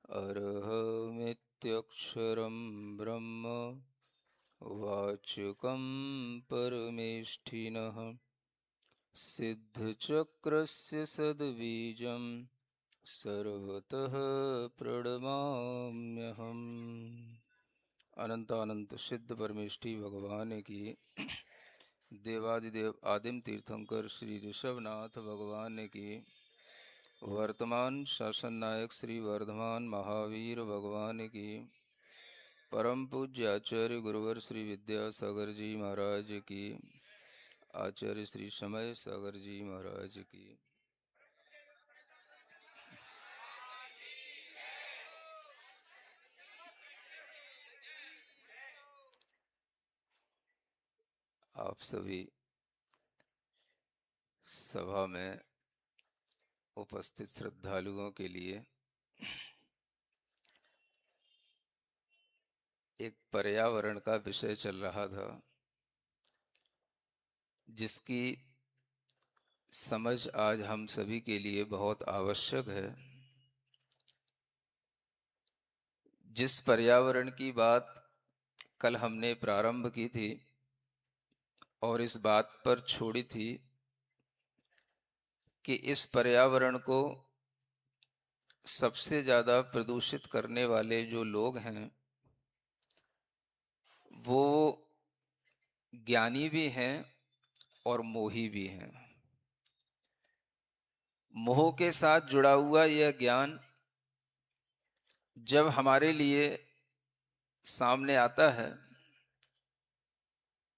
अरहमित्यक्षरं ब्रह्म वाचकं परमेष्ठिनः सिद्धचक्रस्य सद्बीजं सर्वतः प्रणमाम्यहम्। अनंतानंत सिद्ध परमेष्ठि भगवान की, देवादिदेव आदिम तीर्थंकर श्री ऋषभनाथ भगवान की, वर्तमान शासन नायक श्री वर्धमान महावीर भगवान की, परम पूज्य आचार्य गुरुवर श्री विद्यासागर जी महाराज की, आचार्य श्री समय सागर जी महाराज की। आप सभी सभा में उपस्थित श्रद्धालुओं के लिए एक पर्यावरण का विषय चल रहा था, जिसकी समझ आज हम सभी के लिए बहुत आवश्यक है। जिस पर्यावरण की बात कल हमने प्रारंभ की थी और इस बात पर छोड़ी थी कि इस पर्यावरण को सबसे ज़्यादा प्रदूषित करने वाले जो लोग हैं वो ज्ञानी भी हैं और मोही भी हैं। मोह के साथ जुड़ा हुआ यह ज्ञान जब हमारे लिए सामने आता है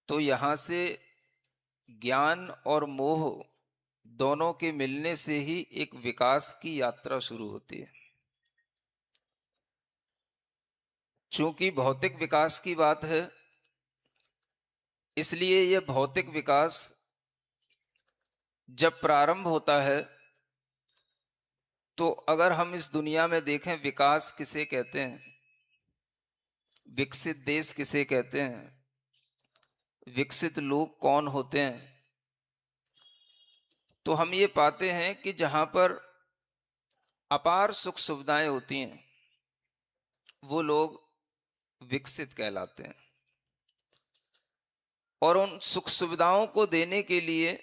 तो यहाँ से ज्ञान और मोह दोनों के मिलने से ही एक विकास की यात्रा शुरू होती है। चूंकि भौतिक विकास की बात है, इसलिए यह भौतिक विकास जब प्रारंभ होता है तो अगर हम इस दुनिया में देखें, विकास किसे कहते हैं, विकसित देश किसे कहते हैं, विकसित लोग कौन होते हैं, तो हम ये पाते हैं कि जहां पर अपार सुख सुविधाएं होती हैं वो लोग विकसित कहलाते हैं। और उन सुख सुविधाओं को देने के लिए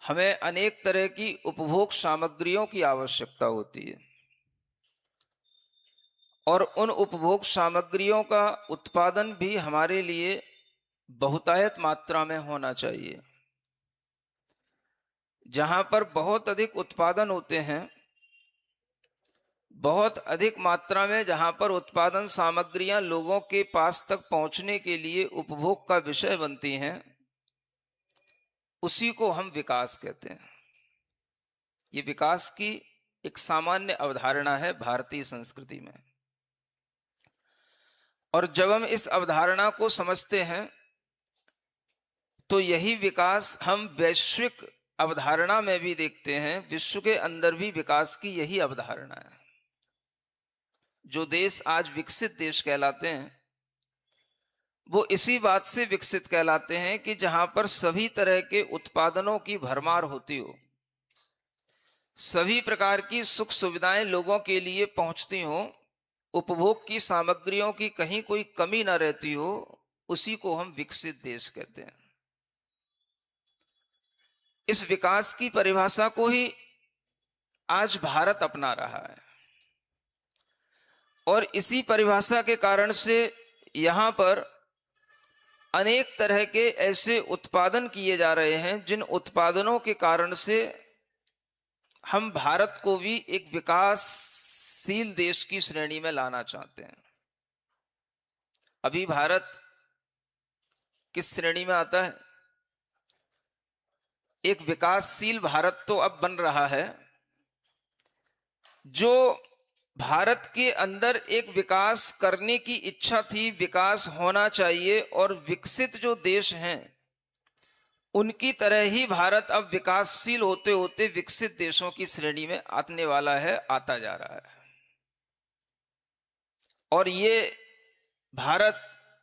हमें अनेक तरह की उपभोग सामग्रियों की आवश्यकता होती है और उन उपभोग सामग्रियों का उत्पादन भी हमारे लिए बहुतायत मात्रा में होना चाहिए। जहां पर बहुत अधिक उत्पादन होते हैं, बहुत अधिक मात्रा में जहां पर उत्पादन सामग्रियां लोगों के पास तक पहुंचने के लिए उपभोग का विषय बनती हैं, उसी को हम विकास कहते हैं। ये विकास की एक सामान्य अवधारणा है भारतीय संस्कृति में। और जब हम इस अवधारणा को समझते हैं तो यही विकास हम वैश्विक अवधारणा में भी देखते हैं। विश्व के अंदर भी विकास की यही अवधारणा है। जो देश आज विकसित देश कहलाते हैं वो इसी बात से विकसित कहलाते हैं कि जहां पर सभी तरह के उत्पादनों की भरमार होती हो, सभी प्रकार की सुख सुविधाएं लोगों के लिए पहुंचती हो, उपभोग की सामग्रियों की कहीं कोई कमी ना रहती हो, उसी को हम विकसित देश कहते हैं। इस विकास की परिभाषा को ही आज भारत अपना रहा है और इसी परिभाषा के कारण से यहां पर अनेक तरह के ऐसे उत्पादन किए जा रहे हैं जिन उत्पादनों के कारण से हम भारत को भी एक विकासशील देश की श्रेणी में लाना चाहते हैं। अभी भारत किस श्रेणी में आता है? एक विकासशील भारत तो अब बन रहा है। जो भारत के अंदर एक विकास करने की इच्छा थी, विकास होना चाहिए, और विकसित जो देश हैं उनकी तरह ही भारत अब विकासशील होते होते विकसित देशों की श्रेणी में आने वाला है, आता जा रहा है। और ये भारत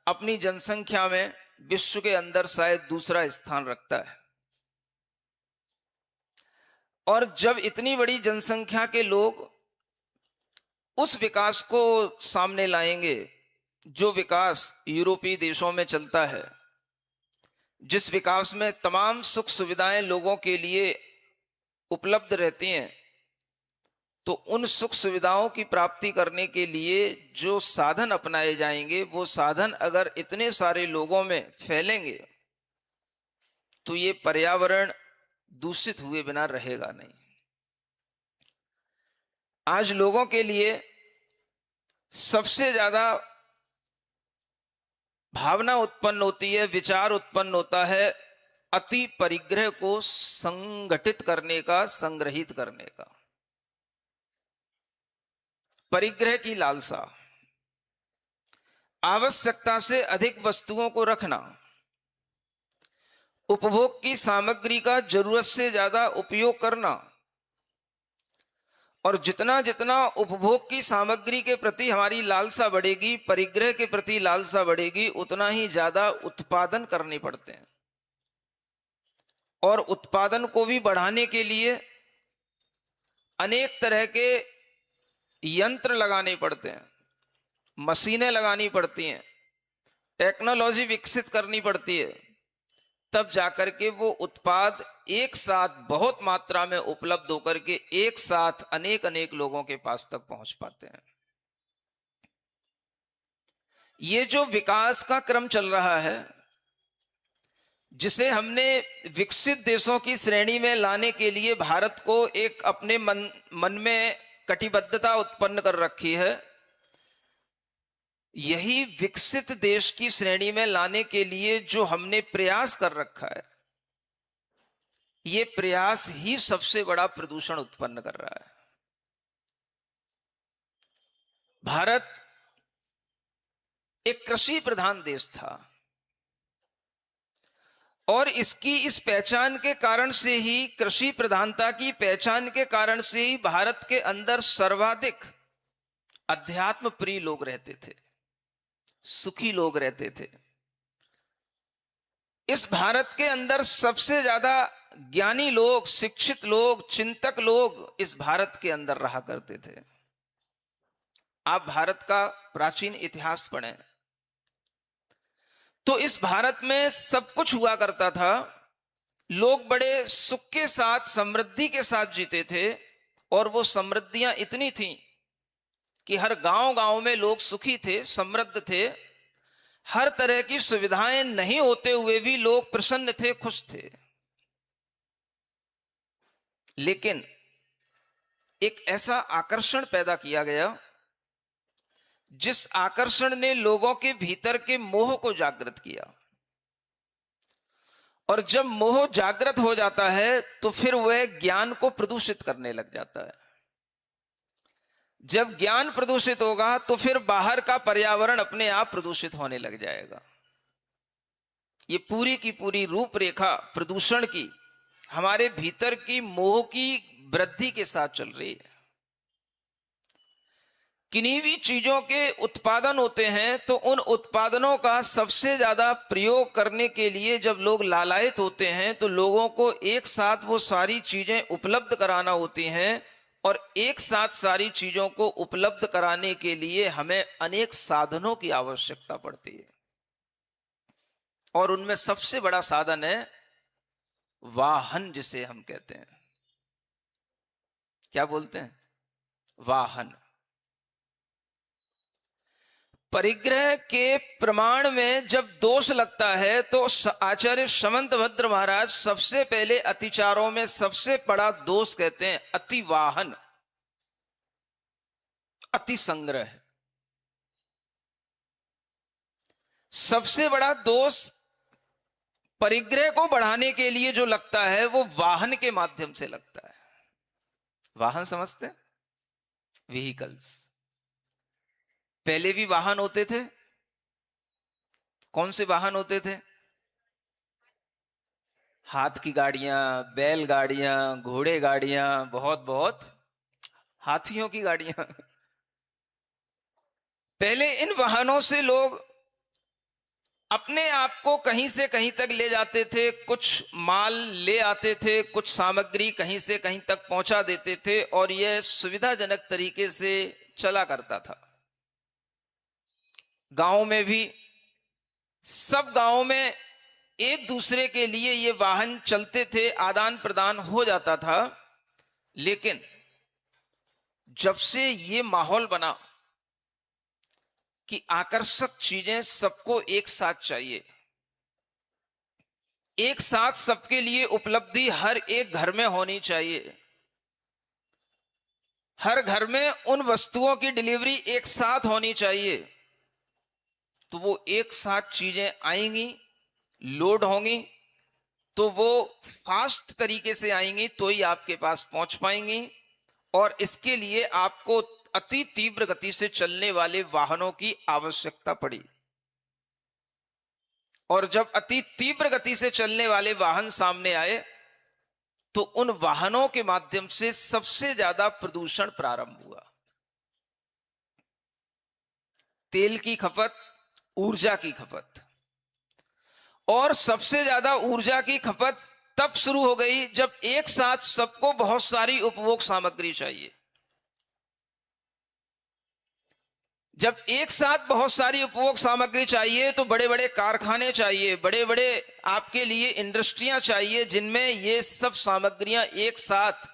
अपनी जनसंख्या में विश्व के अंदर शायद दूसरा स्थान रखता है। और जब इतनी बड़ी जनसंख्या के लोग उस विकास को सामने लाएंगे जो विकास यूरोपीय देशों में चलता है, जिस विकास में तमाम सुख सुविधाएं लोगों के लिए उपलब्ध रहती हैं। तो उन सुख सुविधाओं की प्राप्ति करने के लिए जो साधन अपनाए जाएंगे, वो साधन अगर इतने सारे लोगों में फैलेंगे तो ये पर्यावरण दूषित हुए बिना रहेगा नहीं। आज लोगों के लिए सबसे ज्यादा भावना उत्पन्न होती है, विचार उत्पन्न होता है अति परिग्रह को संगठित करने का, संग्रहित करने का। परिग्रह की लालसा, आवश्यकता से अधिक वस्तुओं को रखना, उपभोग की सामग्री का जरूरत से ज्यादा उपयोग करना, और जितना जितना उपभोग की सामग्री के प्रति हमारी लालसा बढ़ेगी, परिग्रह के प्रति लालसा बढ़ेगी, उतना ही ज्यादा उत्पादन करने पड़ते हैं। और उत्पादन को भी बढ़ाने के लिए अनेक तरह के यंत्र लगाने पड़ते हैं, मशीनें लगानी पड़ती हैं, टेक्नोलॉजी विकसित करनी पड़ती है, तब जाकर के वो उत्पाद एक साथ बहुत मात्रा में उपलब्ध होकर के एक साथ अनेक अनेक लोगों के पास तक पहुंच पाते हैं। ये जो विकास का क्रम चल रहा है, जिसे हमने विकसित देशों की श्रेणी में लाने के लिए भारत को एक अपने मन में कटिबद्धता उत्पन्न कर रखी है, यही विकसित देश की श्रेणी में लाने के लिए जो हमने प्रयास कर रखा है, ये प्रयास ही सबसे बड़ा प्रदूषण उत्पन्न कर रहा है। भारत एक कृषि प्रधान देश था और इसकी इस पहचान के कारण से ही, कृषि प्रधानता की पहचान के कारण से ही भारत के अंदर सर्वाधिक अध्यात्म प्रिय लोग रहते थे, सुखी लोग रहते थे। इस भारत के अंदर सबसे ज्यादा ज्ञानी लोग, शिक्षित लोग, चिंतक लोग इस भारत के अंदर रहा करते थे। आप भारत का प्राचीन इतिहास पढ़ें तो इस भारत में सब कुछ हुआ करता था। लोग बड़े सुख के साथ, समृद्धि के साथ जीते थे, और वो समृद्धियां इतनी थीं कि हर गांव गांव में लोग सुखी थे, समृद्ध थे। हर तरह की सुविधाएं नहीं होते हुए भी लोग प्रसन्न थे, खुश थे। लेकिन एक ऐसा आकर्षण पैदा किया गया जिस आकर्षण ने लोगों के भीतर के मोह को जागृत किया, और जब मोह जागृत हो जाता है तो फिर वह ज्ञान को प्रदूषित करने लग जाता है। जब ज्ञान प्रदूषित होगा तो फिर बाहर का पर्यावरण अपने आप प्रदूषित होने लग जाएगा। ये पूरी की पूरी रूपरेखा प्रदूषण की हमारे भीतर की मोह की वृद्धि के साथ चल रही है। किन्हीं भी चीजों के उत्पादन होते हैं तो उन उत्पादनों का सबसे ज्यादा प्रयोग करने के लिए जब लोग लालायित होते हैं तो लोगों को एक साथ वो सारी चीजें उपलब्ध कराना होती हैं, और एक साथ सारी चीजों को उपलब्ध कराने के लिए हमें अनेक साधनों की आवश्यकता पड़ती है। और उनमें सबसे बड़ा साधन है वाहन, जिसे हम कहते हैं। क्या बोलते हैं? वाहन। परिग्रह के प्रमाण में जब दोष लगता है तो आचार्य समंतभद्र महाराज सबसे पहले अतिचारों में सबसे बड़ा दोष कहते हैं अतिवाहन, अति संग्रह। सबसे बड़ा दोष परिग्रह को बढ़ाने के लिए जो लगता है वो वाहन के माध्यम से लगता है। वाहन समझते हैं? व्हीकल्स। पहले भी वाहन होते थे। कौन से वाहन होते थे? हाथ की गाड़ियां, बैल गाड़ियां, घोड़े गाड़ियां, बहुत बहुत हाथियों की गाड़ियां। पहले इन वाहनों से लोग अपने आप को कहीं से कहीं तक ले जाते थे, कुछ माल ले आते थे, कुछ सामग्री कहीं से कहीं तक पहुंचा देते थे, और यह सुविधाजनक तरीके से चला करता था। गांव में भी, सब गांवों में एक दूसरे के लिए ये वाहन चलते थे, आदान प्रदान हो जाता था। लेकिन जब से ये माहौल बना कि आकर्षक चीजें सबको एक साथ चाहिए, एक साथ सबके लिए उपलब्धि हर एक घर में होनी चाहिए, हर घर में उन वस्तुओं की डिलीवरी एक साथ होनी चाहिए, तो वो एक साथ चीजें आएंगी, लोड होंगी, तो वो फास्ट तरीके से आएंगी तो ही आपके पास पहुंच पाएंगी। और इसके लिए आपको अति तीव्र गति से चलने वाले वाहनों की आवश्यकता पड़ी। और जब अति तीव्र गति से चलने वाले वाहन सामने आए तो उन वाहनों के माध्यम से सबसे ज्यादा प्रदूषण प्रारंभ हुआ। तेल की खपत, ऊर्जा की खपत, और सबसे ज्यादा ऊर्जा की खपत तब शुरू हो गई जब एक साथ सबको बहुत सारी उपभोग सामग्री चाहिए। जब एक साथ बहुत सारी उपभोग सामग्री चाहिए तो बड़े बड़े कारखाने चाहिए, बड़े बड़े आपके लिए इंडस्ट्रियां चाहिए, जिनमें ये सब सामग्रियां एक साथ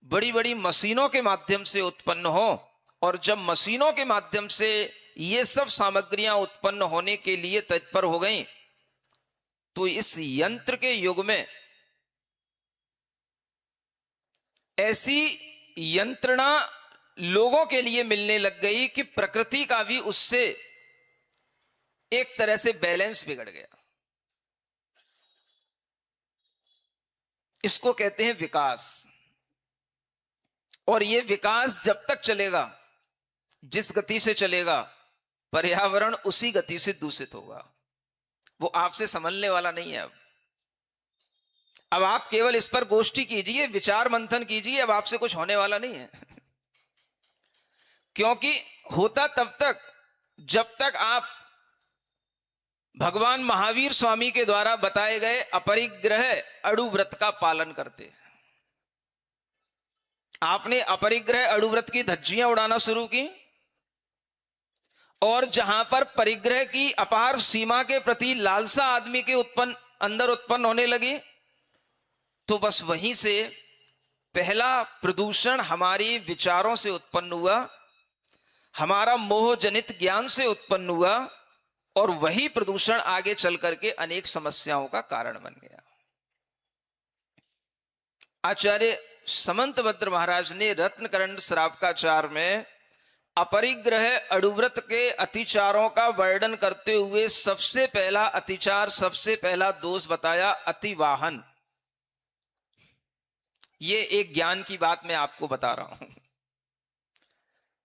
बड़ी बड़ी मशीनों के माध्यम से उत्पन्न हो। और जब मशीनों के माध्यम से ये सब सामग्रियां उत्पन्न होने के लिए तत्पर हो गई तो इस यंत्र के युग में ऐसी यंत्रणा लोगों के लिए मिलने लग गई कि प्रकृति का भी उससे एक तरह से बैलेंस बिगड़ गया। इसको कहते हैं विकास। और यह विकास जब तक चलेगा, जिस गति से चलेगा, पर्यावरण उसी गति से दूषित होगा। वो आपसे संभलने वाला नहीं है। अब आप केवल इस पर गोष्ठी कीजिए, विचार मंथन कीजिए, अब आपसे कुछ होने वाला नहीं है। क्योंकि होता तब तक जब तक आप भगवान महावीर स्वामी के द्वारा बताए गए अपरिग्रह अणुव्रत का पालन करते। आपने अपरिग्रह अणुव्रत की धज्जियां उड़ाना शुरू की, और जहां पर परिग्रह की अपार सीमा के प्रति लालसा आदमी के अंदर उत्पन्न होने लगी, तो बस वहीं से पहला प्रदूषण हमारी विचारों से उत्पन्न हुआ, हमारा मोह जनित ज्ञान से उत्पन्न हुआ, और वही प्रदूषण आगे चल करके अनेक समस्याओं का कारण बन गया। आचार्य समंतभद्र महाराज ने रत्नकरंड श्रावकाचार में अपरिग्रह अणुव्रत के अतिचारों का वर्णन करते हुए सबसे पहला अतिचार, सबसे पहला दोष बताया अतिवाहन। ये एक ज्ञान की बात मैं आपको बता रहा हूं।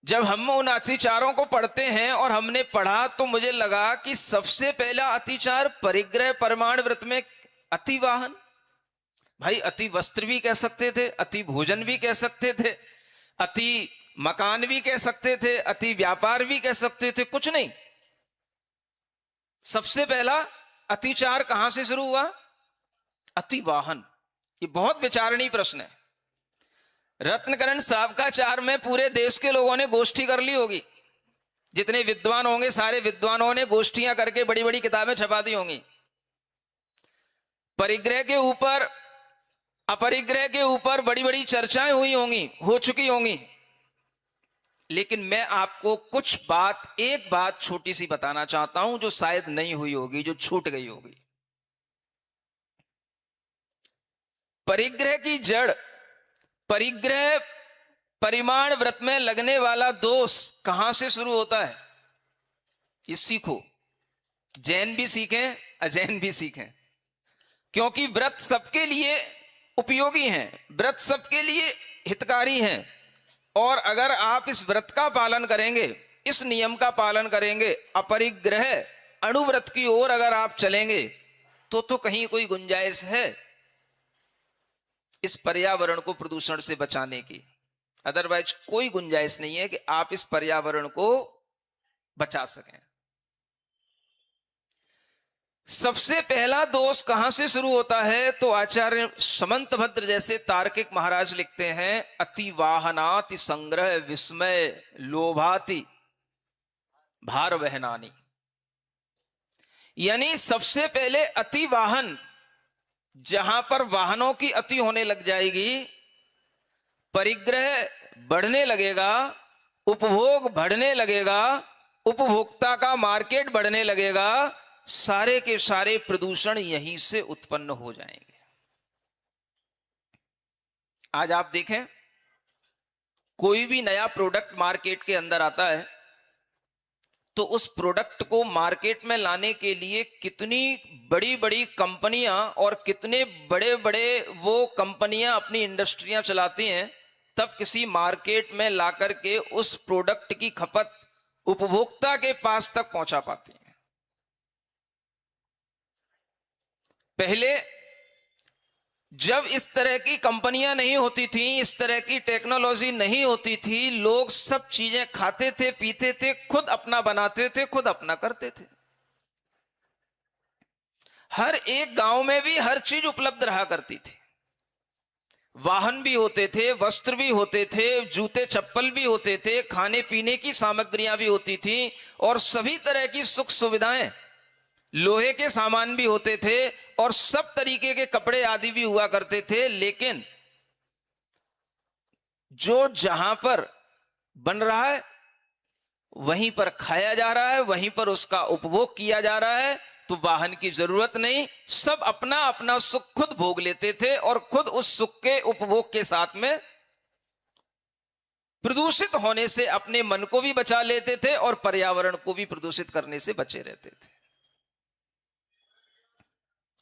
जब हम उन अतिचारों को पढ़ते हैं और हमने पढ़ा तो मुझे लगा कि सबसे पहला अतिचार परिग्रह परमाण व्रत में अतिवाहन। भाई अति वस्त्र भी कह सकते थे, अति भोजन भी कह सकते थे, अति मकान भी कह सकते थे, अति व्यापार भी कह सकते थे, कुछ नहीं। सबसे पहला अतिचार कहां से शुरू हुआ? अतिवाहन। ये बहुत विचारणीय प्रश्न है। रत्नकरंड श्रावकाचार में पूरे देश के लोगों ने गोष्ठी कर ली होगी, जितने विद्वान होंगे सारे विद्वानों ने गोष्ठियां करके बड़ी बड़ी किताबें छपा दी होंगी। परिग्रह के ऊपर, अपरिग्रह के ऊपर बड़ी बड़ी चर्चाएं हुई होंगी, हो चुकी होंगी। लेकिन मैं आपको एक बात छोटी सी बताना चाहता हूं जो शायद नहीं हुई होगी, जो छूट गई होगी। परिग्रह की जड़, परिग्रह परिमाण व्रत में लगने वाला दोष कहां से शुरू होता है? ये सीखो, जैन भी सीखें, अजैन भी सीखें, क्योंकि व्रत सबके लिए उपयोगी हैं, व्रत सबके लिए हितकारी हैं। और अगर आप इस व्रत का पालन करेंगे, इस नियम का पालन करेंगे, अपरिग्रह अणुव्रत की ओर अगर आप चलेंगे तो कहीं कोई गुंजाइश है इस पर्यावरण को प्रदूषण से बचाने की। अदरवाइज कोई गुंजाइश नहीं है कि आप इस पर्यावरण को बचा सकें। सबसे पहला दोष कहां से शुरू होता है? तो आचार्य समंतभद्र जैसे तार्किक महाराज लिखते हैं, अति वाहनाति संग्रह विस्मय लोभाति भार वहनानी। यानी सबसे पहले अति वाहन, जहां पर वाहनों की अति होने लग जाएगी, परिग्रह बढ़ने लगेगा, उपभोग बढ़ने लगेगा, उपभोक्ता का मार्केट बढ़ने लगेगा, सारे के सारे प्रदूषण यहीं से उत्पन्न हो जाएंगे। आज आप देखें, कोई भी नया प्रोडक्ट मार्केट के अंदर आता है तो उस प्रोडक्ट को मार्केट में लाने के लिए कितनी बड़ी बड़ी कंपनियां और कितने बड़े बड़े वो कंपनियां अपनी इंडस्ट्रियां चलाती हैं, तब किसी मार्केट में लाकर के उस प्रोडक्ट की खपत उपभोक्ता के पास तक पहुंचा पाती हैं। पहले जब इस तरह की कंपनियां नहीं होती थी, इस तरह की टेक्नोलॉजी नहीं होती थी, लोग सब चीजें खाते थे, पीते थे, खुद अपना बनाते थे, खुद अपना करते थे। हर एक गांव में भी हर चीज उपलब्ध रहा करती थी। वाहन भी होते थे, वस्त्र भी होते थे, जूते चप्पल भी होते थे, खाने पीने की सामग्रियां भी होती थी और सभी तरह की सुख सुविधाएं, लोहे के सामान भी होते थे और सब तरीके के कपड़े आदि भी हुआ करते थे। लेकिन जो जहां पर बन रहा है वहीं पर खाया जा रहा है, वहीं पर उसका उपभोग किया जा रहा है, तो वाहन की जरूरत नहीं, सब अपना अपना सुख खुद भोग लेते थे और खुद उस सुख के उपभोग के साथ में प्रदूषित होने से अपने मन को भी बचा लेते थे और पर्यावरण को भी प्रदूषित करने से बचे रहते थे।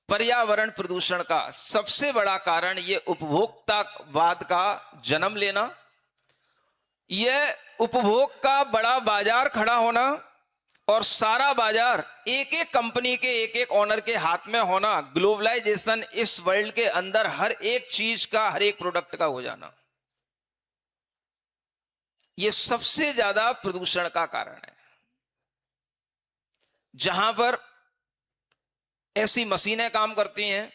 पर्यावरण प्रदूषण का सबसे बड़ा कारण यह उपभोक्तावाद का जन्म लेना, यह उपभोग का बड़ा बाजार खड़ा होना और सारा बाजार एक एक कंपनी के एक एक ओनर के हाथ में होना, ग्लोबलाइजेशन इस वर्ल्ड के अंदर हर एक चीज का, हर एक प्रोडक्ट का हो जाना, यह सबसे ज्यादा प्रदूषण का कारण है। जहां पर ऐसी मशीनें काम करती हैं,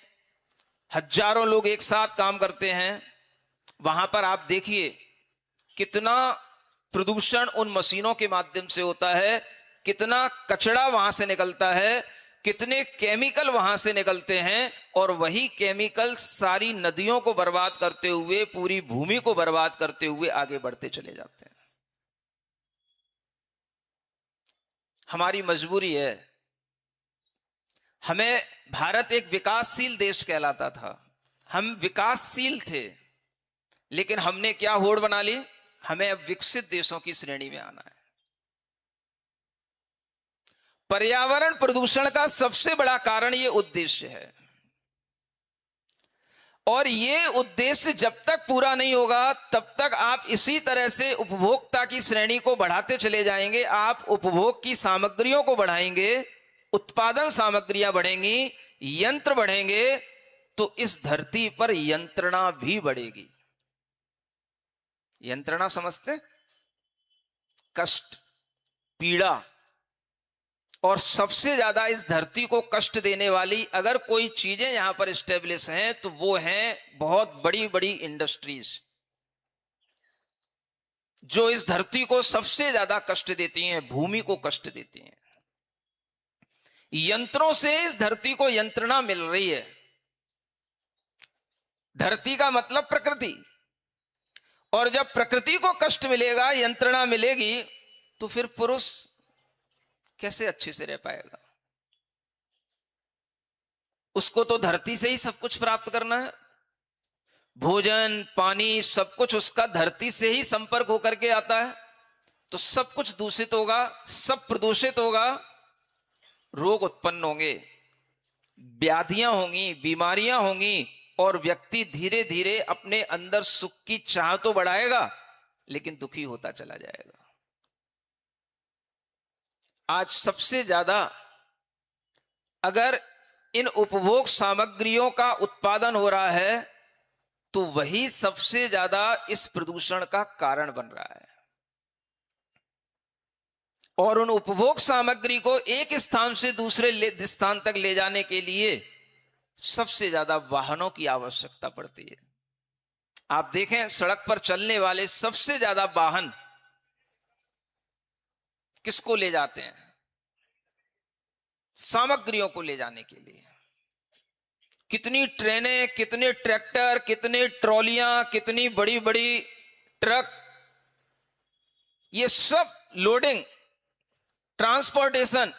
हजारों लोग एक साथ काम करते हैं, वहां पर आप देखिए कितना प्रदूषण उन मशीनों के माध्यम से होता है, कितना कचरा वहां से निकलता है, कितने केमिकल वहां से निकलते हैं और वही केमिकल सारी नदियों को बर्बाद करते हुए, पूरी भूमि को बर्बाद करते हुए आगे बढ़ते चले जाते हैं। हमारी मजबूरी है, हमें भारत एक विकासशील देश कहलाता था, हम विकासशील थे, लेकिन हमने क्या होड़ बना ली, हमें अब विकसित देशों की श्रेणी में आना है। पर्यावरण प्रदूषण का सबसे बड़ा कारण यह उद्देश्य है और यह उद्देश्य जब तक पूरा नहीं होगा तब तक आप इसी तरह से उपभोक्ता की श्रेणी को बढ़ाते चले जाएंगे। आप उपभोग की सामग्रियों को बढ़ाएंगे, उत्पादन सामग्रियां बढ़ेंगी, यंत्र बढ़ेंगे, तो इस धरती पर यंत्रणा भी बढ़ेगी। यंत्रणा समझते? कष्ट, पीड़ा, और सबसे ज्यादा इस धरती को कष्ट देने वाली अगर कोई चीजें यहां पर स्टेब्लिश हैं तो वो हैं बहुत बड़ी बड़ी इंडस्ट्रीज, जो इस धरती को सबसे ज्यादा कष्ट देती हैं, भूमि को कष्ट देती हैं। यंत्रों से इस धरती को यंत्रणा मिल रही है। धरती का मतलब प्रकृति, और जब प्रकृति को कष्ट मिलेगा, यंत्रणा मिलेगी, तो फिर पुरुष कैसे अच्छे से रह पाएगा? उसको तो धरती से ही सब कुछ प्राप्त करना है, भोजन पानी सब कुछ उसका धरती से ही संपर्क होकर के आता है, तो सब कुछ दूषित होगा, सब प्रदूषित होगा, रोग उत्पन्न होंगे, व्याधियां होंगी, बीमारियां होंगी और व्यक्ति धीरे धीरे अपने अंदर सुख की चाह तो बढ़ाएगा लेकिन दुखी होता चला जाएगा। आज सबसे ज्यादा अगर इन उपभोग सामग्रियों का उत्पादन हो रहा है तो वही सबसे ज्यादा इस प्रदूषण का कारण बन रहा है। और उन उपभोग सामग्री को एक स्थान से दूसरे स्थान तक ले जाने के लिए सबसे ज्यादा वाहनों की आवश्यकता पड़ती है। आप देखें सड़क पर चलने वाले सबसे ज्यादा वाहन किसको ले जाते हैं? सामग्रियों को ले जाने के लिए। कितनी ट्रेनें, कितने ट्रैक्टर, कितने ट्रॉलियां, कितनी बड़ी बड़ी ट्रक, ये सब लोडिंग, ट्रांसपोर्टेशन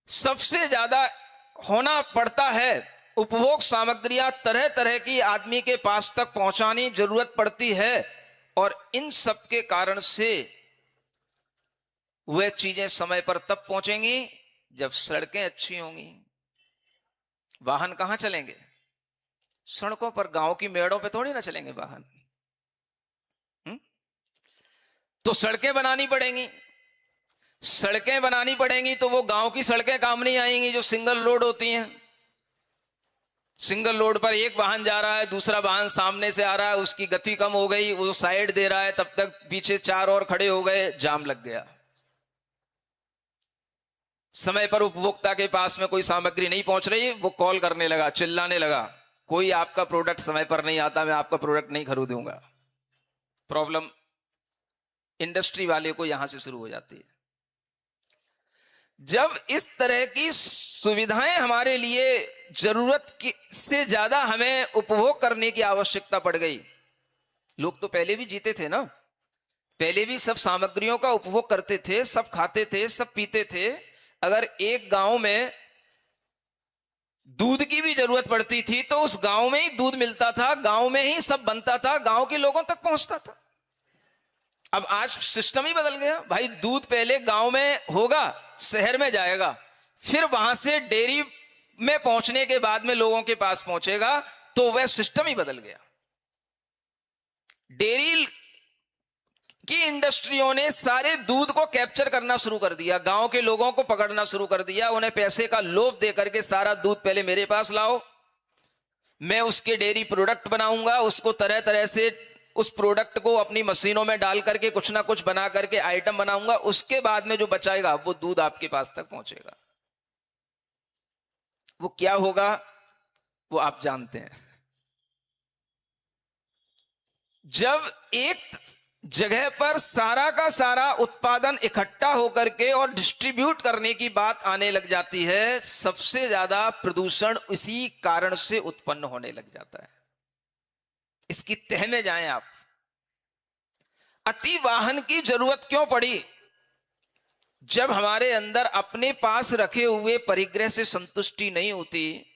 सबसे ज्यादा होना पड़ता है। उपभोग सामग्रियां तरह तरह की आदमी के पास तक पहुंचानी जरूरत पड़ती है, और इन सब के कारण से वह चीजें समय पर तब पहुंचेंगी जब सड़कें अच्छी होंगी। वाहन कहां चलेंगे? सड़कों पर। गांव की मेड़ों पे थोड़ी ना चलेंगे वाहन। तो सड़कें बनानी पड़ेंगी। सड़कें बनानी पड़ेंगी तो वो गांव की सड़कें काम नहीं आएंगी जो सिंगल रोड होती हैं। सिंगल रोड पर एक वाहन जा रहा है, दूसरा वाहन सामने से आ रहा है, उसकी गति कम हो गई, वो साइड दे रहा है, तब तक पीछे चार और खड़े हो गए, जाम लग गया। समय पर उपभोक्ता के पास में कोई सामग्री नहीं पहुंच रही, वो कॉल करने लगा, चिल्लाने लगा, कोई आपका प्रोडक्ट समय पर नहीं आता, मैं आपका प्रोडक्ट नहीं खरीदूंगा। प्रॉब्लम इंडस्ट्री वाले को यहां से शुरू हो जाती है। जब इस तरह की सुविधाएं हमारे लिए जरूरत से ज्यादा हमें उपभोग करने की आवश्यकता पड़ गई। लोग तो पहले भी जीते थे ना, पहले भी सब सामग्रियों का उपभोग करते थे, सब खाते थे, सब पीते थे। अगर एक गांव में दूध की भी जरूरत पड़ती थी तो उस गांव में ही दूध मिलता था, गांव में ही सब बनता था, गांव के लोगों तक पहुंचता था। अब आज सिस्टम ही बदल गया भाई। दूध पहले गांव में होगा, शहर में जाएगा, फिर वहां से डेयरी में पहुंचने के बाद में लोगों के पास पहुंचेगा, तो वह सिस्टम ही बदल गया। डेयरी की इंडस्ट्रियों ने सारे दूध को कैप्चर करना शुरू कर दिया, गांव के लोगों को पकड़ना शुरू कर दिया, उन्हें पैसे का लोभ दे करके सारा दूध पहले मेरे पास लाओ, मैं उसके डेयरी प्रोडक्ट बनाऊंगा, उसको तरह तरह से उस प्रोडक्ट को अपनी मशीनों में डाल करके कुछ ना कुछ बना करके आइटम बनाऊंगा, उसके बाद में जो बचाएगा वो दूध आपके पास तक पहुंचेगा। वो क्या होगा वो आप जानते हैं। जब एक जगह पर सारा का सारा उत्पादन इकट्ठा होकर के और डिस्ट्रीब्यूट करने की बात आने लग जाती है, सबसे ज्यादा प्रदूषण इसी कारण से उत्पन्न होने लग जाता है। इसकी तह में जाएं आप। अति वाहन की जरूरत क्यों पड़ी? जब हमारे अंदर अपने पास रखे हुए परिग्रह से संतुष्टि नहीं होती,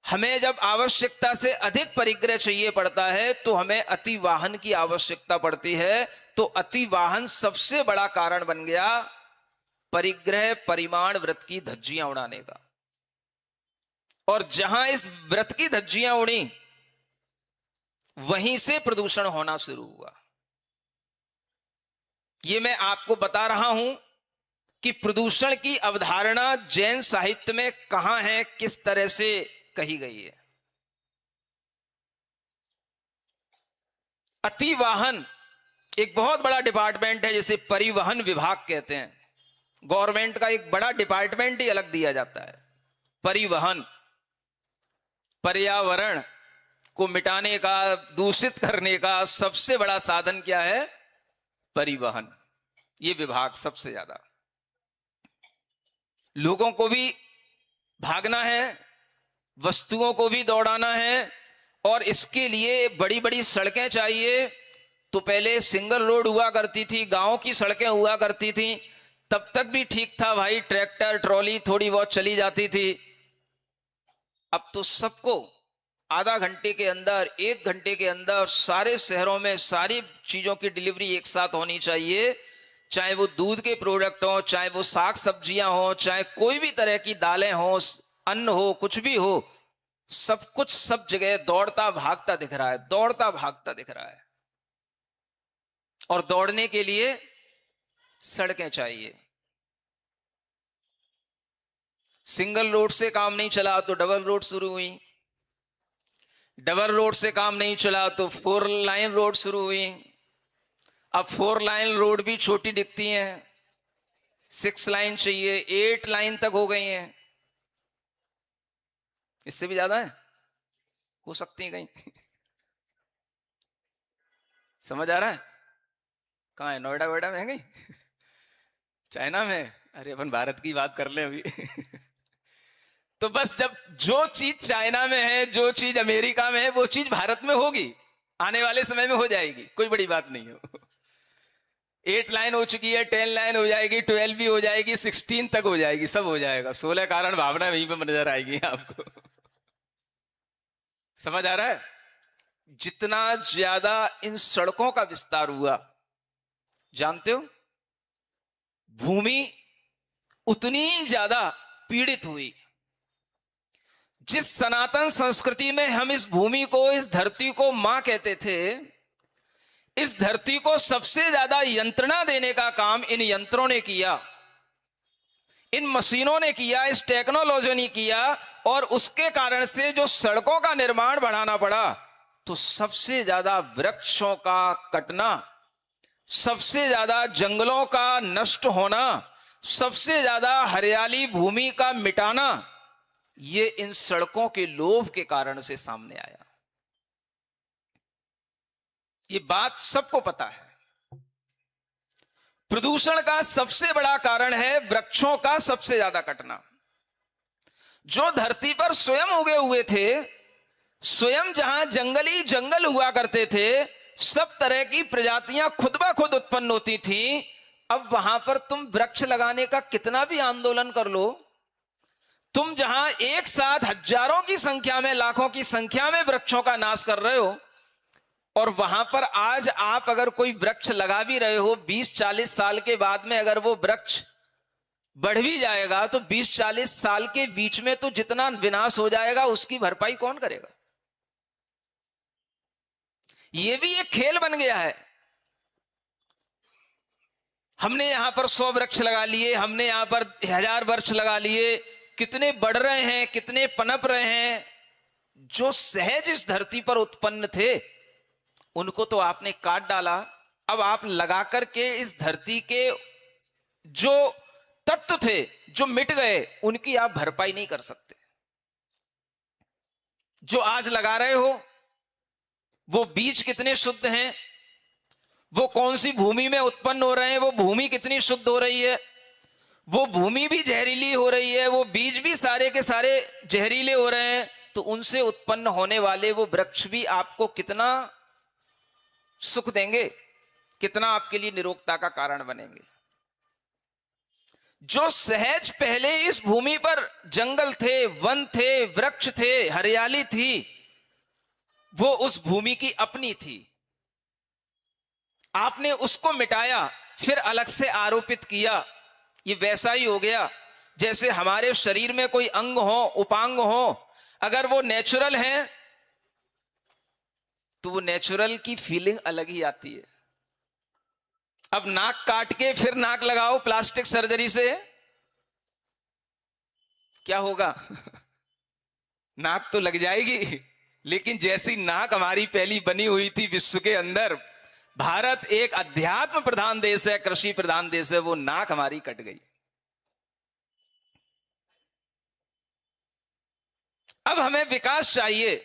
हमें जब आवश्यकता से अधिक परिग्रह चाहिए पड़ता है तो हमें अति वाहन की आवश्यकता पड़ती है। तो अति वाहन सबसे बड़ा कारण बन गया परिग्रह परिमाण व्रत की धज्जियां उड़ाने का। और जहां इस व्रत की धज्जियां उड़ी, वहीं से प्रदूषण होना शुरू हुआ। यह मैं आपको बता रहा हूं कि प्रदूषण की अवधारणा जैन साहित्य में कहां है, किस तरह से कही गई है। अति वाहन एक बहुत बड़ा डिपार्टमेंट है, जिसे परिवहन विभाग कहते हैं। गवर्नमेंट का एक बड़ा डिपार्टमेंट ही अलग दिया जाता है। परिवहन, पर्यावरण को मिटाने का, दूषित करने का सबसे बड़ा साधन क्या है? परिवहन। ये विभाग सबसे ज्यादा। लोगों को भी भागना है, वस्तुओं को भी दौड़ाना है, और इसके लिए बड़ी बड़ी सड़कें चाहिए। तो पहले सिंगल रोड हुआ करती थी, गांव की सड़कें हुआ करती थी, तब तक भी ठीक था भाई, ट्रैक्टर ट्रॉली थोड़ी बहुत चली जाती थी। अब तो सबको आधा घंटे के अंदर, एक घंटे के अंदर सारे शहरों में सारी चीजों की डिलीवरी एक साथ होनी चाहिए। चाहे वो दूध के प्रोडक्ट हो, चाहे वो साग सब्जियां हो, चाहे कोई भी तरह की दालें हो, अन्न हो, कुछ भी हो, सब कुछ सब जगह दौड़ता भागता दिख रहा है, दौड़ता भागता दिख रहा है। और दौड़ने के लिए सड़कें चाहिए। सिंगल रोड से काम नहीं चला तो डबल रोड शुरू हुई, डबल रोड से काम नहीं चला तो 4 लाइन रोड शुरू हुई। अब 4 लाइन रोड भी छोटी दिखती हैं, 6 लाइन चाहिए, 8 लाइन तक हो गई हैं, इससे भी ज्यादा है, हो सकती है कहीं। समझ आ रहा है? कहाँ है, नोएडा वोएडा में है कहीं? चाइना में? अरे अपन भारत की बात कर ले अभी। तो बस जब जो चीज चाइना में है, जो चीज अमेरिका में है, वो चीज भारत में होगी, आने वाले समय में हो जाएगी, कोई बड़ी बात नहीं है। 8 लाइन हो चुकी है, 10 लाइन हो जाएगी, 12 भी हो जाएगी, 16 तक हो जाएगी, सब हो जाएगा। 16 कारण भावना वहीं पर नजर आएगी आपको। समझ आ रहा है? जितना ज्यादा इन सड़कों का विस्तार हुआ, जानते हो, भूमि उतनी ज्यादा पीड़ित हुई। जिस सनातन संस्कृति में हम इस भूमि को, इस धरती को मां कहते थे, इस धरती को सबसे ज्यादा यंत्रणा देने का काम इन यंत्रों ने किया, इन मशीनों ने किया, इस टेक्नोलॉजी ने किया, और उसके कारण से जो सड़कों का निर्माण बढ़ाना पड़ा, तो सबसे ज्यादा वृक्षों का कटना, सबसे ज्यादा जंगलों का नष्ट होना, सबसे ज्यादा हरियाली भूमि का मिटाना, ये इन सड़कों के लोभ के कारण से सामने आया। ये बात सबको पता है। प्रदूषण का सबसे बड़ा कारण है वृक्षों का सबसे ज्यादा कटना। जो धरती पर स्वयं उगे हुए थे, स्वयं जहां जंगली जंगल हुआ करते थे, सब तरह की प्रजातियां खुद ब खुद उत्पन्न होती थी, अब वहां पर तुम वृक्ष लगाने का कितना भी आंदोलन कर लो, तुम जहां एक साथ हजारों की संख्या में, लाखों की संख्या में वृक्षों का नाश कर रहे हो, और वहां पर आज आप अगर कोई वृक्ष लगा भी रहे हो, 20-40 साल के बाद में अगर वो वृक्ष बढ़ भी जाएगा, तो 20-40 साल के बीच में तो जितना विनाश हो जाएगा उसकी भरपाई कौन करेगा? ये भी एक खेल बन गया है। हमने यहां पर 100 वृक्ष लगा लिए, हमने यहां पर 1000 वृक्ष लगा लिए, कितने बढ़ रहे हैं, कितने पनप रहे हैं। जो सहज इस धरती पर उत्पन्न थे, उनको तो आपने काट डाला। अब आप लगा करके इस धरती के जो तत्व थे, जो मिट गए, उनकी आप भरपाई नहीं कर सकते। जो आज लगा रहे हो, वो बीज कितने शुद्ध हैं, वो कौन सी भूमि में उत्पन्न हो रहे हैं, वो भूमि कितनी शुद्ध हो रही है, वो भूमि भी जहरीली हो रही है, वो बीज भी सारे के सारे जहरीले हो रहे हैं, तो उनसे उत्पन्न होने वाले वो वृक्ष भी आपको कितना सुख देंगे, कितना आपके लिए निरोगता का कारण बनेंगे। जो सहज पहले इस भूमि पर जंगल थे, वन थे, वृक्ष थे, हरियाली थी, वो उस भूमि की अपनी थी। आपने उसको मिटाया, फिर अलग से आरोपित किया। ये वैसा ही हो गया जैसे हमारे शरीर में कोई अंग हो, उपांग हो, अगर वो नेचुरल है तो वो नेचुरल की फीलिंग अलग ही आती है। अब नाक काट के फिर नाक लगाओ प्लास्टिक सर्जरी से, क्या होगा? नाक तो लग जाएगी, लेकिन जैसी नाक हमारी पहली बनी हुई थी विश्व के अंदर, भारत एक अध्यात्म प्रधान देश है, कृषि प्रधान देश है, वो नाक हमारी कट गई। अब हमें विकास चाहिए,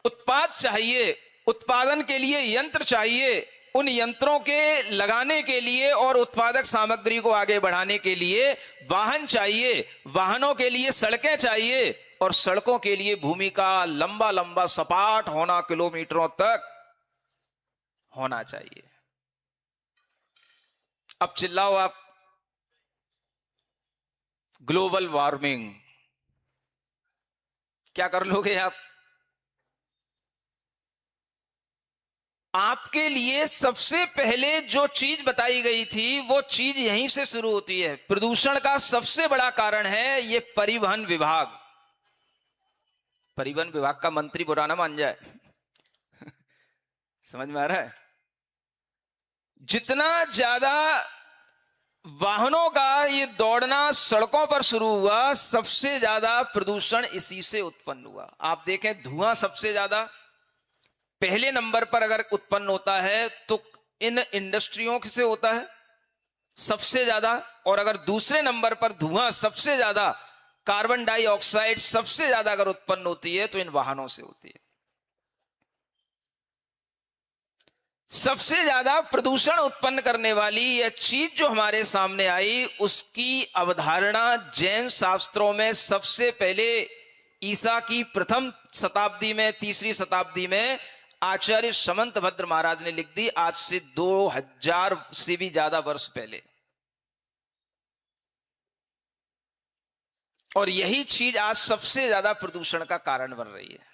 उत्पाद चाहिए, उत्पादन के लिए यंत्र चाहिए, उन यंत्रों के लगाने के लिए और उत्पादक सामग्री को आगे बढ़ाने के लिए वाहन चाहिए, वाहनों के लिए सड़कें चाहिए, और सड़कों के लिए भूमि का लंबा लंबा सपाट होना, किलोमीटरों तक होना चाहिए। अब चिल्लाओ आप, ग्लोबल वार्मिंग, क्या कर लोगे आप? आपके लिए सबसे पहले जो चीज बताई गई थी, वो चीज यहीं से शुरू होती है। प्रदूषण का सबसे बड़ा कारण है ये परिवहन विभाग। परिवहन विभाग का मंत्री बुरा ना मान जाए। समझ में आ रहा है? जितना ज्यादा वाहनों का ये दौड़ना सड़कों पर शुरू हुआ, सबसे ज्यादा प्रदूषण इसी से उत्पन्न हुआ। आप देखें, धुआं सबसे ज्यादा पहले नंबर पर अगर उत्पन्न होता है तो इन इंडस्ट्रियों से होता है सबसे ज्यादा। और अगर दूसरे नंबर पर धुआं सबसे ज्यादा, कार्बन डाइऑक्साइड सबसे ज्यादा अगर उत्पन्न होती है तो इन वाहनों से होती है। सबसे ज्यादा प्रदूषण उत्पन्न करने वाली यह चीज जो हमारे सामने आई, उसकी अवधारणा जैन शास्त्रों में सबसे पहले ईसा की प्रथम शताब्दी में, तीसरी शताब्दी में आचार्य समंतभद्र महाराज ने लिख दी, आज से 2000 से भी ज्यादा वर्ष पहले। और यही चीज आज सबसे ज्यादा प्रदूषण का कारण बन रही है।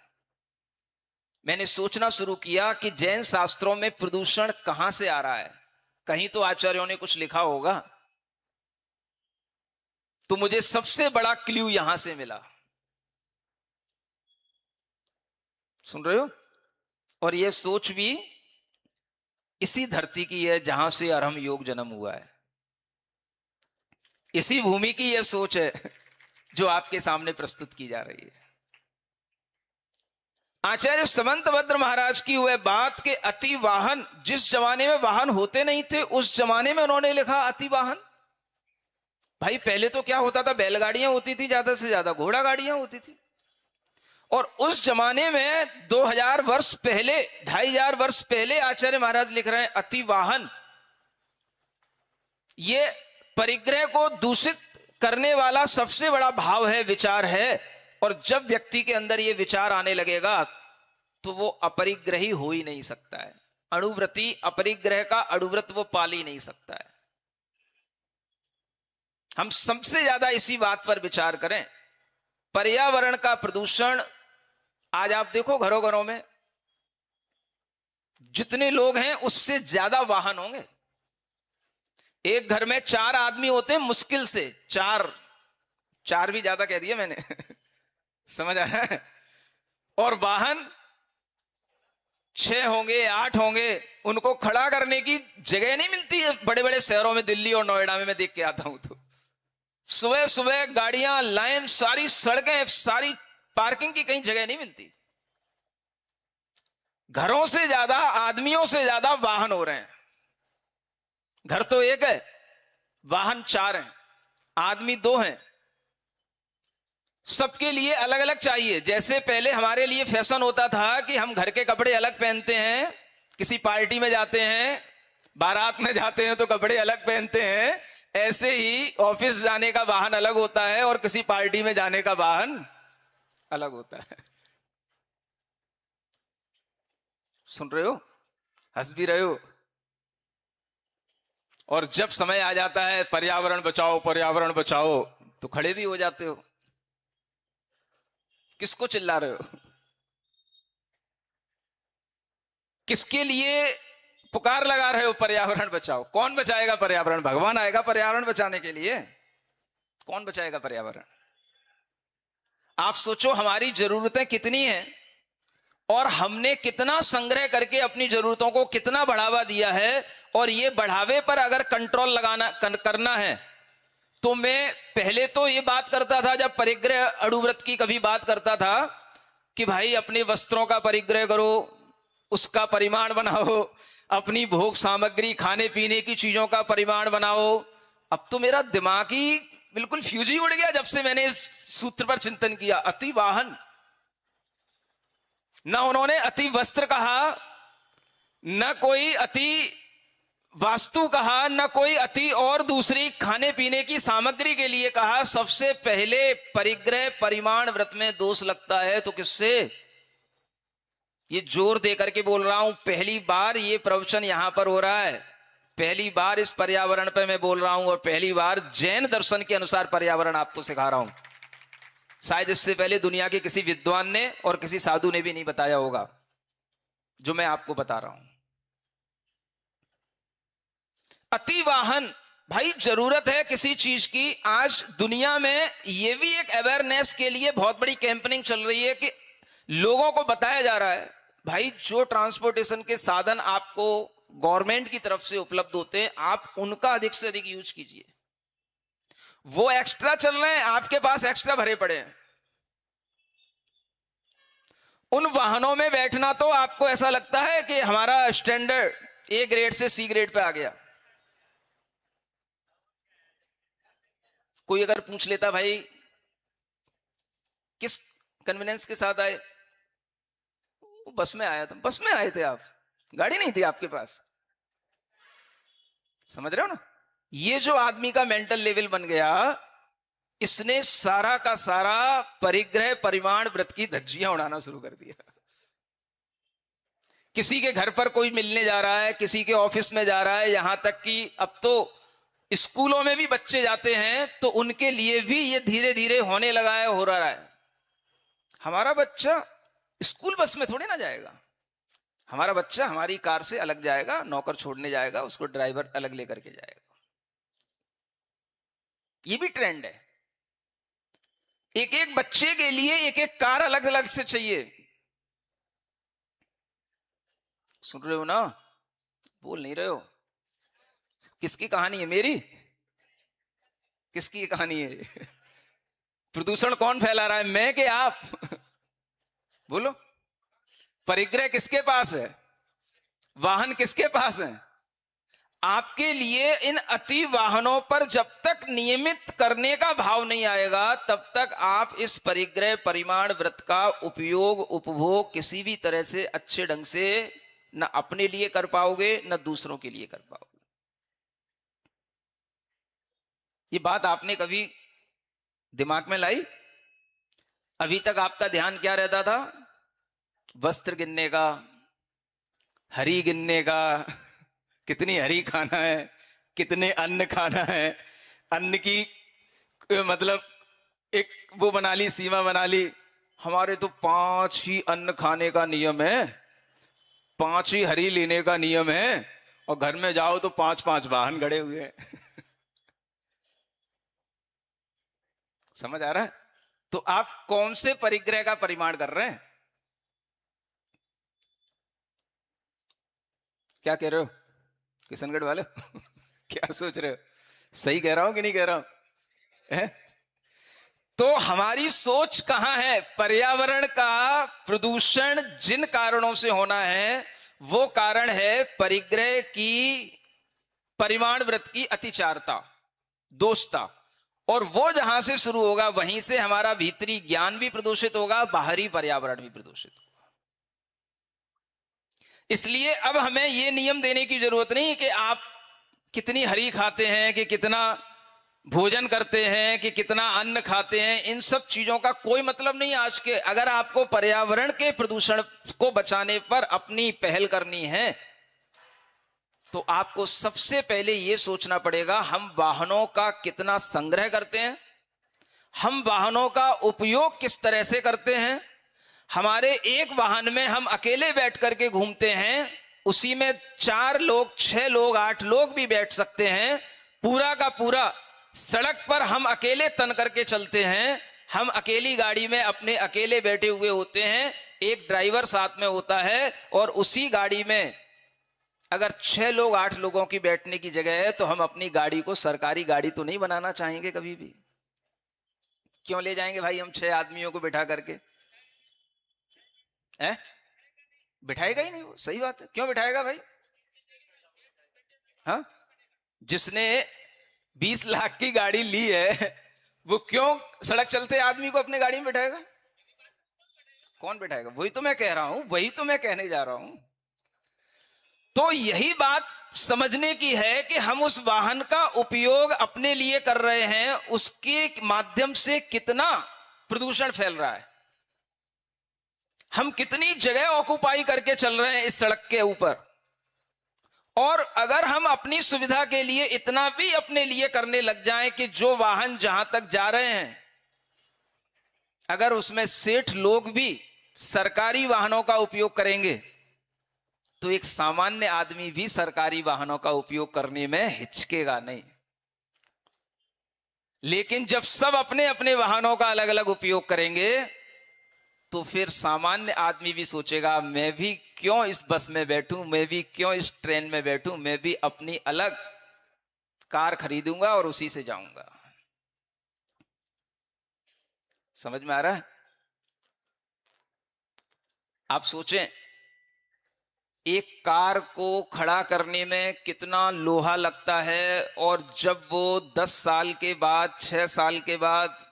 मैंने सोचना शुरू किया कि जैन शास्त्रों में प्रदूषण कहां से आ रहा है, कहीं तो आचार्यों ने कुछ लिखा होगा। तो मुझे सबसे बड़ा क्ल्यू यहां से मिला, सुन रहे हो? और यह सोच भी इसी धरती की है जहां से अरहम योग जन्म हुआ है। इसी भूमि की यह सोच है जो आपके सामने प्रस्तुत की जा रही है। आचार्य समंतभद्र महाराज की वह बात के अति वाहन, जिस जमाने में वाहन होते नहीं थे उस जमाने में उन्होंने लिखा अति वाहन। भाई पहले तो क्या होता था, बैलगाड़ियां होती थी, ज्यादा से ज्यादा घोड़ा गाड़ियां होती थी। और उस जमाने में 2000 वर्ष पहले, 2500 वर्ष पहले आचार्य महाराज लिख रहे हैं अति वाहन। ये परिग्रह को दूषित करने वाला सबसे बड़ा भाव है, विचार है। और जब व्यक्ति के अंदर यह विचार आने लगेगा तो वो अपरिग्रही हो ही नहीं सकता है। अणुव्रति अपरिग्रह का अणुव्रत वो पाल ही नहीं सकता है। हम सबसे ज्यादा इसी बात पर विचार करें। पर्यावरण का प्रदूषण, आज आप देखो घरों घरों में जितने लोग हैं उससे ज्यादा वाहन होंगे। एक घर में 4 आदमी होते हैं मुश्किल से, 4 भी ज्यादा कह दिया मैंने समझ आ रहा है? और वाहन 6 होंगे, 8 होंगे। उनको खड़ा करने की जगह नहीं मिलती है बड़े बड़े शहरों में, दिल्ली और नोएडा में मैं देख के आता हूं तो सुबह सुबह गाड़ियां, लाइन, सारी सड़कें, सारी पार्किंग की कहीं जगह नहीं मिलती। घरों से ज्यादा, आदमियों से ज्यादा वाहन हो रहे हैं। घर तो एक है, वाहन 4 हैं, आदमी 2 हैं। सबके लिए अलग अलग चाहिए। जैसे पहले हमारे लिए फैशन होता था कि हम घर के कपड़े अलग पहनते हैं, किसी पार्टी में जाते हैं, बारात में जाते हैं तो कपड़े अलग पहनते हैं, ऐसे ही ऑफिस जाने का वाहन अलग होता है और किसी पार्टी में जाने का वाहन अलग होता है। सुन रहे हो? हंस भी रहे हो? और जब समय आ जाता है पर्यावरण बचाओ, पर्यावरण बचाओ, तो खड़े भी हो जाते हो। किसको चिल्ला रहे हो? किसके लिए पुकार लगा रहे हो पर्यावरण बचाओ? कौन बचाएगा पर्यावरण? भगवान आएगा पर्यावरण बचाने के लिए? कौन बचाएगा पर्यावरण? आप सोचो हमारी जरूरतें कितनी हैं और हमने कितना संग्रह करके अपनी जरूरतों को कितना बढ़ावा दिया है। और ये बढ़ावे पर अगर कंट्रोल लगाना करना है तो मैं पहले तो ये बात करता था, जब परिग्रह अणुव्रत की कभी बात करता था कि भाई अपने वस्त्रों का परिग्रह करो, उसका परिमाण बनाओ, अपनी भोग सामग्री, खाने पीने की चीजों का परिमाण बनाओ। अब तो मेरा दिमाग ही बिल्कुल फ्यूज ही उड़ गया जब से मैंने इस सूत्र पर चिंतन किया। अति वाहन, ना उन्होंने अति वस्त्र कहा, न कोई अति वास्तु कहा, न कोई अति और दूसरी खाने पीने की सामग्री के लिए कहा। सबसे पहले परिग्रह परिमाण व्रत में दोष लगता है तो किससे? ये जोर दे करके बोल रहा हूं, पहली बार ये प्रवचन यहां पर हो रहा है, पहली बार इस पर्यावरण पे मैं बोल रहा हूं और पहली बार जैन दर्शन के अनुसार पर्यावरण आपको सिखा रहा हूं। शायद इससे पहले दुनिया के किसी विद्वान ने और किसी साधु ने भी नहीं बताया होगा जो मैं आपको बता रहा हूं। अति वाहन, भाई जरूरत है किसी चीज की। आज दुनिया में ये भी एक अवेयरनेस के लिए बहुत बड़ी कैंपेनिंग चल रही है कि लोगों को बताया जा रहा है भाई जो ट्रांसपोर्टेशन के साधन आपको गवर्नमेंट की तरफ से उपलब्ध होते हैं, आप उनका अधिक से अधिक यूज कीजिए। वो एक्स्ट्रा चल रहे हैं, आपके पास एक्स्ट्रा भरे पड़े हैं। उन वाहनों में बैठना तो आपको ऐसा लगता है कि हमारा स्टैंडर्ड A ग्रेड से C ग्रेड पे आ गया। कोई अगर पूछ लेता भाई किस कन्वीनियंस के साथ आए, बस में आया था। बस में आए थे आप, गाड़ी नहीं थी आपके पास। समझ रहे हो ना? ये जो आदमी का मेंटल लेवल बन गया, इसने सारा का सारा परिग्रह परिमाण व्रत की धज्जियां उड़ाना शुरू कर दिया। किसी के घर पर कोई मिलने जा रहा है, किसी के ऑफिस में जा रहा है, यहां तक कि अब तो स्कूलों में भी बच्चे जाते हैं, तो उनके लिए भी ये धीरे धीरे होने लगा है, हो रहा है। हमारा बच्चा स्कूल बस में थोड़ी ना जाएगा, हमारा बच्चा हमारी कार से अलग जाएगा, नौकर छोड़ने जाएगा, उसको ड्राइवर अलग लेकर के जाएगा। ये भी ट्रेंड है। एक एक बच्चे के लिए एक एक कार अलग अलग से चाहिए। सुन रहे हो ना? बोल नहीं रहे हो? किसकी कहानी है? मेरी? किसकी कहानी है? प्रदूषण कौन फैला रहा है, मैं कि आप? बोलो। परिग्रह किसके पास है? वाहन किसके पास है? आपके लिए इन अति वाहनों पर जब तक नियमित करने का भाव नहीं आएगा, तब तक आप इस परिग्रह परिमाण व्रत का उपयोग उपभोग किसी भी तरह से अच्छे ढंग से न अपने लिए कर पाओगे, न दूसरों के लिए कर पाओगे। ये बात आपने कभी दिमाग में लाई? अभी तक आपका ध्यान क्या रहता था? वस्त्र गिनने का, हरी गिनने का, कितनी हरी खाना है, कितने अन्न खाना है, अन्न की मतलब एक वो बना ली, सीमा बना ली। हमारे तो 5 ही अन्न खाने का नियम है, 5 ही हरी लेने का नियम है, और घर में जाओ तो 5-5 वाहन गड़े हुए हैं। समझ आ रहा है? तो आप कौन से परिग्रह का परिमाण कर रहे हैं? क्या कह रहे हो किशनगढ़ वाले? क्या सोच रहे हो? सही कह रहा हूं कि नहीं कह रहा हूं? है? तो हमारी सोच कहां है? पर्यावरण का प्रदूषण जिन कारणों से होना है, वो कारण है परिग्रह की परिमाण व्रत की अतिचारता, दोषता। और वो जहां से शुरू होगा, वहीं से हमारा भीतरी ज्ञान भी प्रदूषित होगा, बाहरी पर्यावरण भी प्रदूषित होगा। इसलिए अब हमें यह नियम देने की जरूरत नहीं कि आप कितनी हरी खाते हैं, कि कितना भोजन करते हैं, कि कितना अन्न खाते हैं। इन सब चीजों का कोई मतलब नहीं आज के। अगर आपको पर्यावरण के प्रदूषण को बचाने पर अपनी पहल करनी है, तो आपको सबसे पहले यह सोचना पड़ेगा, हम वाहनों का कितना संग्रह करते हैं, हम वाहनों का उपयोग किस तरह से करते हैं। हमारे एक वाहन में हम अकेले बैठ करके घूमते हैं, उसी में 4 लोग, 6 लोग, 8 लोग भी बैठ सकते हैं। पूरा का पूरा सड़क पर हम अकेले तन करके चलते हैं, हम अकेली गाड़ी में अपने अकेले बैठे हुए होते हैं, एक ड्राइवर साथ में होता है, और उसी गाड़ी में अगर 6 लोग 8 लोगों की बैठने की जगह है, तो हम अपनी गाड़ी को सरकारी गाड़ी तो नहीं बनाना चाहेंगे कभी भी। क्यों ले जाएंगे भाई हम 6 आदमियों को बिठा करके? है? बिठाएगा ही नहीं वो, सही बात है। क्यों बिठाएगा भाई? हाँ? जिसने 20 लाख की गाड़ी ली है, वो क्यों सड़क चलते आदमी को अपने गाड़ी में बिठाएगा? कौन बिठाएगा? वही तो मैं कह रहा हूं, वही तो मैं कहने जा रहा हूं। तो यही बात समझने की है कि हम उस वाहन का उपयोग अपने लिए कर रहे हैं, उसके माध्यम से कितना प्रदूषण फैल रहा है, हम कितनी जगह ऑक्युपाई करके चल रहे हैं इस सड़क के ऊपर। और अगर हम अपनी सुविधा के लिए इतना भी अपने लिए करने लग जाएं कि जो वाहन जहां तक जा रहे हैं, अगर उसमें सेठ लोग भी सरकारी वाहनों का उपयोग करेंगे, तो एक सामान्य आदमी भी सरकारी वाहनों का उपयोग करने में हिचकेगा नहीं। लेकिन जब सब अपने अपने वाहनों का अलग अलग उपयोग करेंगे, तो फिर सामान्य आदमी भी सोचेगा, मैं भी क्यों इस बस में बैठूं, मैं भी क्यों इस ट्रेन में बैठूं, मैं भी अपनी अलग कार खरीदूंगा और उसी से जाऊंगा। समझ में आ रहा है? आप सोचें, एक कार को खड़ा करने में कितना लोहा लगता है, और जब वो 10 साल के बाद 6 साल के बाद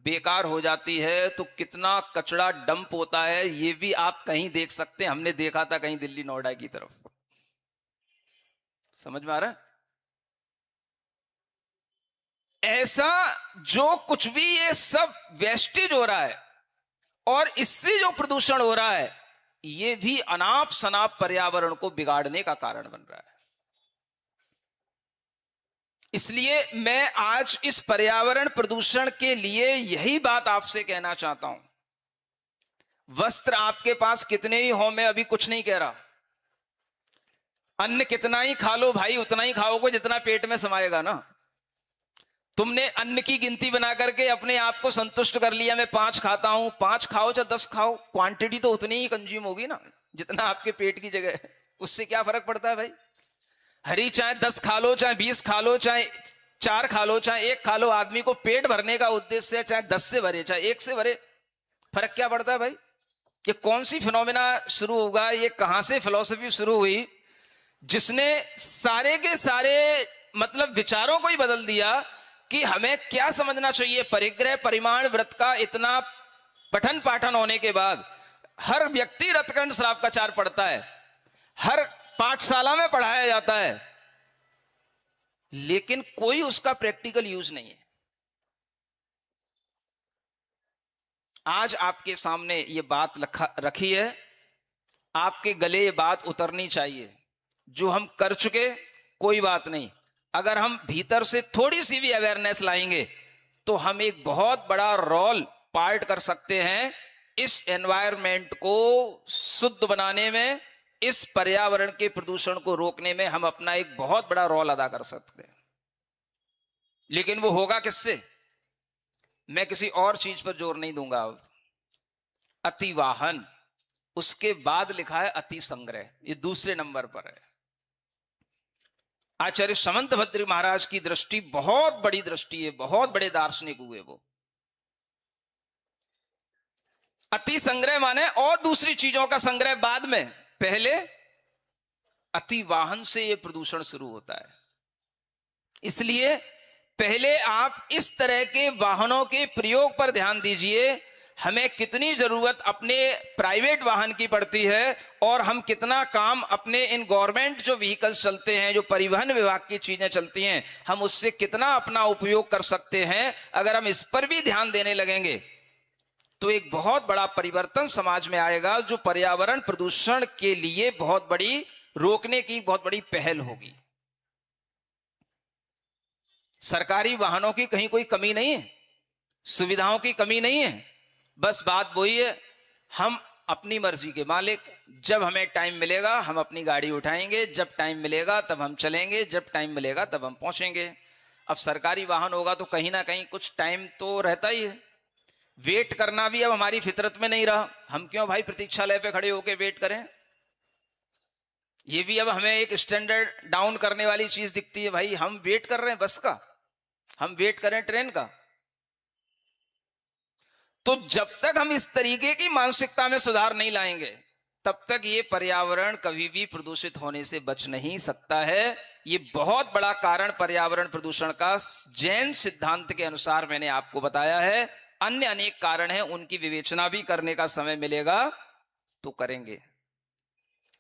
बेकार हो जाती है तो कितना कचरा डंप होता है, ये भी आप कहीं देख सकते हैं। हमने देखा था कहीं दिल्ली नोएडा की तरफ। समझ में आ रहा है? ऐसा जो कुछ भी ये सब वेस्टेज हो रहा है और इससे जो प्रदूषण हो रहा है, ये भी अनाप शनाप पर्यावरण को बिगाड़ने का कारण बन रहा है। इसलिए मैं आज इस पर्यावरण प्रदूषण के लिए यही बात आपसे कहना चाहता हूं। वस्त्र आपके पास कितने ही हो, मैं अभी कुछ नहीं कह रहा। अन्न कितना ही खा लो भाई, उतना ही खाओगे जितना पेट में समाएगा ना। तुमने अन्न की गिनती बना करके अपने आप को संतुष्ट कर लिया, मैं 5 खाता हूं। 5 खाओ चाहे 10 खाओ, क्वांटिटी तो उतनी ही कंज्यूम होगी ना जितना आपके पेट की जगह है। उससे क्या फर्क पड़ता है भाई? हरी चाहे 10 खा लो, चाहे 20 खा लो, चाहे 4 खा लो, चाहे 1 खा लो, आदमी को पेट भरने का उद्देश्य है, चाहे 10 से भरे चाहे 1 से भरे। फर्क क्या पड़ता है भाई? ये कौन सी फिनोमेना शुरू होगा, ये कहां से फिलॉसफी शुरू हुई जिसने सारे के सारे मतलब विचारों को ही बदल दिया कि हमें क्या समझना चाहिए। परिग्रह परिमाण व्रत का इतना पठन पाठन होने के बाद हर व्यक्ति रतखंड श्राव का चार पढ़ता है, हर पाठशाला में पढ़ाया जाता है, लेकिन कोई उसका प्रैक्टिकल यूज नहीं है। आज आपके सामने ये बात रखी है, आपके गले ये बात उतरनी चाहिए। जो हम कर चुके कोई बात नहीं, अगर हम भीतर से थोड़ी सी भी अवेयरनेस लाएंगे तो हम एक बहुत बड़ा रोल पार्ट कर सकते हैं इस एनवायरनमेंट को शुद्ध बनाने में, इस पर्यावरण के प्रदूषण को रोकने में हम अपना एक बहुत बड़ा रोल अदा कर सकते हैं। लेकिन वो होगा किससे? मैं किसी और चीज पर जोर नहीं दूंगा। अब अतिवाहन, उसके बाद लिखा है अति संग्रह, ये दूसरे नंबर पर है। आचार्य समंत भद्री महाराज की दृष्टि बहुत बड़ी दृष्टि है, बहुत बड़े दार्शनिक हुए वो। अति संग्रह माने और दूसरी चीजों का संग्रह बाद में, पहले अति वाहन से यह प्रदूषण शुरू होता है। इसलिए पहले आप इस तरह के वाहनों के प्रयोग पर ध्यान दीजिए। हमें कितनी जरूरत अपने प्राइवेट वाहन की पड़ती है और हम कितना काम अपने इन गवर्नमेंट जो व्हीकल्स चलते हैं, जो परिवहन विभाग की चीजें चलती हैं, हम उससे कितना अपना उपयोग कर सकते हैं। अगर हम इस पर भी ध्यान देने लगेंगे तो एक बहुत बड़ा परिवर्तन समाज में आएगा, जो पर्यावरण प्रदूषण के लिए बहुत बड़ी रोकने की बहुत बड़ी पहल होगी। सरकारी वाहनों की कहीं कोई कमी नहीं है, सुविधाओं की कमी नहीं है। बस बात वही है, हम अपनी मर्जी के मालिक। जब हमें टाइम मिलेगा हम अपनी गाड़ी उठाएंगे, जब टाइम मिलेगा तब हम चलेंगे, जब टाइम मिलेगा तब हम पहुंचेंगे। अब सरकारी वाहन होगा तो कहीं ना कहीं कुछ टाइम तो रहता ही है। वेट करना भी अब हमारी फितरत में नहीं रहा। हम क्यों भाई प्रतीक्षालय पे खड़े होकर वेट करें? ये भी अब हमें एक स्टैंडर्ड डाउन करने वाली चीज दिखती है। भाई हम वेट कर रहे हैं बस का, हम वेट करें ट्रेन का। तो जब तक हम इस तरीके की मानसिकता में सुधार नहीं लाएंगे तब तक ये पर्यावरण कभी भी प्रदूषित होने से बच नहीं सकता है। ये बहुत बड़ा कारण पर्यावरण प्रदूषण का जैन सिद्धांत के अनुसार मैंने आपको बताया है। अन्य अनेक कारण हैं, उनकी विवेचना भी करने का समय मिलेगा तो करेंगे।